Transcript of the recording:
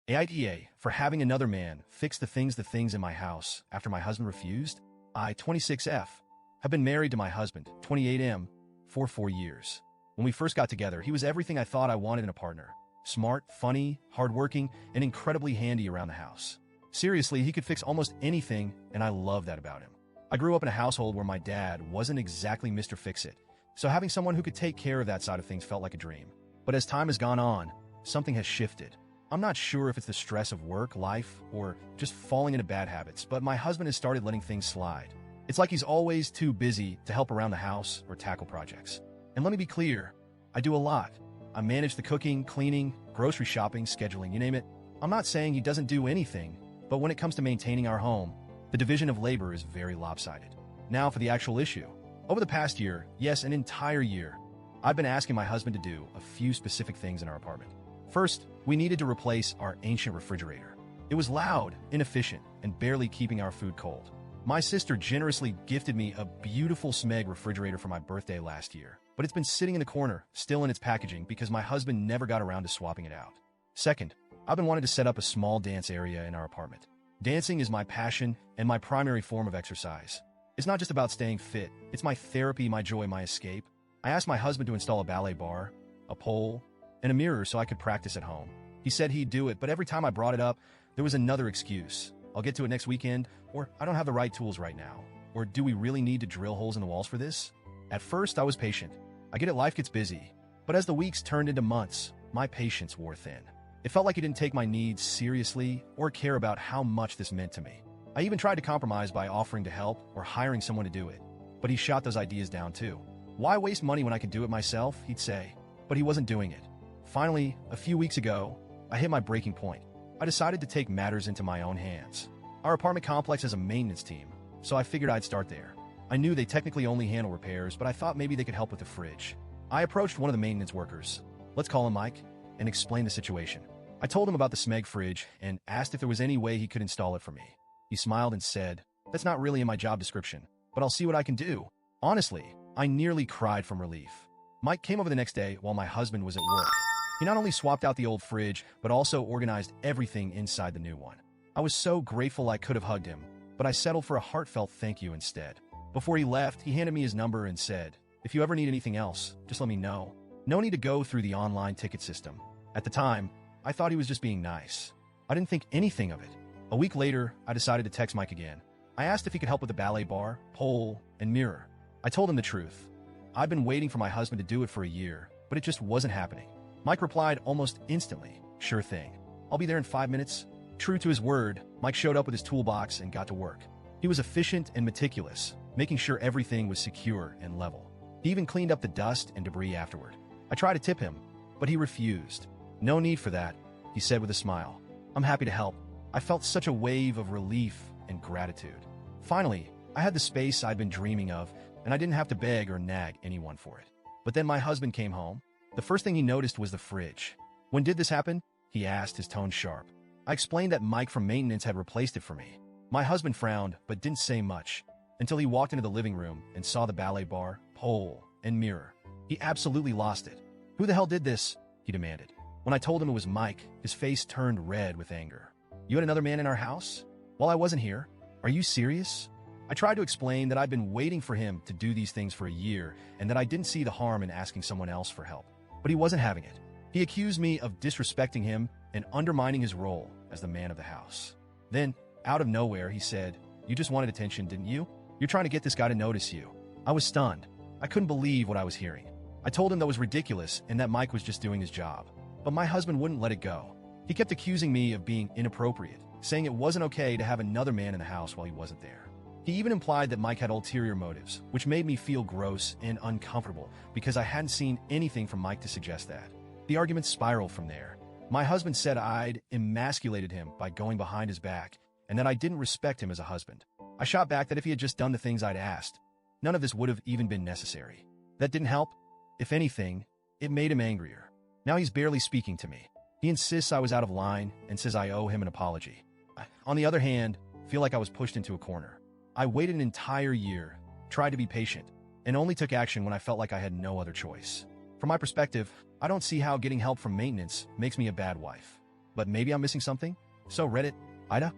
AITA for having another man fix the things in my house after my husband refused. I, 26F, have been married to my husband, 28M, for 4 years. When we first got together, he was everything I thought I wanted in a partner. Smart, funny, hardworking, and incredibly handy around the house. Seriously, he could fix almost anything, and I love that about him. I grew up in a household where my dad wasn't exactly Mr. Fix-It, so having someone who could take care of that side of things felt like a dream. But as time has gone on, something has shifted. I'm not sure if it's the stress of work, life, or just falling into bad habits, but my husband has started letting things slide. It's like he's always too busy to help around the house or tackle projects. And let me be clear, I do a lot. I manage the cooking, cleaning, grocery shopping, scheduling, you name it. I'm not saying he doesn't do anything, but when it comes to maintaining our home, the division of labor is very lopsided. Now for the actual issue. Over the past year, yes, an entire year, I've been asking my husband to do a few specific things in our apartment. First, we needed to replace our ancient refrigerator. It was loud, inefficient, and barely keeping our food cold. My sister generously gifted me a beautiful Smeg refrigerator for my birthday last year, but it's been sitting in the corner, still in its packaging, because my husband never got around to swapping it out. Second, I've been wanting to set up a small dance area in our apartment. Dancing is my passion and my primary form of exercise. It's not just about staying fit, it's my therapy, my joy, my escape. I asked my husband to install a ballet bar, a pole, and a mirror so I could practice at home. He said he'd do it, but every time I brought it up, there was another excuse. I'll get to it next weekend, or I don't have the right tools right now. Or do we really need to drill holes in the walls for this? At first, I was patient. I get it, life gets busy. But as the weeks turned into months, my patience wore thin. It felt like he didn't take my needs seriously or care about how much this meant to me. I even tried to compromise by offering to help or hiring someone to do it. But he shot those ideas down too. Why waste money when I can do it myself, he'd say. But he wasn't doing it. Finally, a few weeks ago, I hit my breaking point. I decided to take matters into my own hands. Our apartment complex has a maintenance team, so I figured I'd start there. I knew they technically only handle repairs, but I thought maybe they could help with the fridge. I approached one of the maintenance workers, let's call him Mike, and explained the situation. I told him about the Smeg fridge and asked if there was any way he could install it for me. He smiled and said, "That's not really in my job description, but I'll see what I can do." Honestly, I nearly cried from relief. Mike came over the next day while my husband was at work. He not only swapped out the old fridge, but also organized everything inside the new one. I was so grateful I could have hugged him, but I settled for a heartfelt thank you instead. Before he left, he handed me his number and said, "If you ever need anything else, just let me know. No need to go through the online ticket system." At the time, I thought he was just being nice. I didn't think anything of it. A week later, I decided to text Mike again. I asked if he could help with the ballet bar, pole, and mirror. I told him the truth. I've been waiting for my husband to do it for a year, but it just wasn't happening. Mike replied almost instantly, "Sure thing. I'll be there in 5 minutes." True to his word, Mike showed up with his toolbox and got to work. He was efficient and meticulous, making sure everything was secure and level. He even cleaned up the dust and debris afterward. I tried to tip him, but he refused. "No need for that," he said with a smile. "I'm happy to help." I felt such a wave of relief and gratitude. Finally, I had the space I'd been dreaming of, and I didn't have to beg or nag anyone for it. But then my husband came home. The first thing he noticed was the fridge. "When did this happen?" he asked, his tone sharp. I explained that Mike from maintenance had replaced it for me. My husband frowned, but didn't say much, until he walked into the living room and saw the ballet bar, pole, and mirror. He absolutely lost it. "Who the hell did this?" he demanded. When I told him it was Mike, his face turned red with anger. "You had another man in our house? While I wasn't here? Are you serious?" I tried to explain that I'd been waiting for him to do these things for a year and that I didn't see the harm in asking someone else for help. But he wasn't having it. He accused me of disrespecting him and undermining his role as the man of the house. Then, out of nowhere, he said, "You just wanted attention, didn't you? You're trying to get this guy to notice you." I was stunned. I couldn't believe what I was hearing. I told him that was ridiculous and that Mike was just doing his job. But my husband wouldn't let it go. He kept accusing me of being inappropriate, saying it wasn't okay to have another man in the house while he wasn't there. He even implied that Mike had ulterior motives, which made me feel gross and uncomfortable because I hadn't seen anything from Mike to suggest that. The argument spiraled from there. My husband said I'd emasculated him by going behind his back and that I didn't respect him as a husband. I shot back that if he had just done the things I'd asked, none of this would have even been necessary. That didn't help. If anything, it made him angrier. Now he's barely speaking to me. He insists I was out of line and says I owe him an apology. On the other hand, I feel like I was pushed into a corner. I waited an entire year, tried to be patient, and only took action when I felt like I had no other choice. From my perspective, I don't see how getting help from maintenance makes me a bad wife. But maybe I'm missing something? So Reddit, AITA,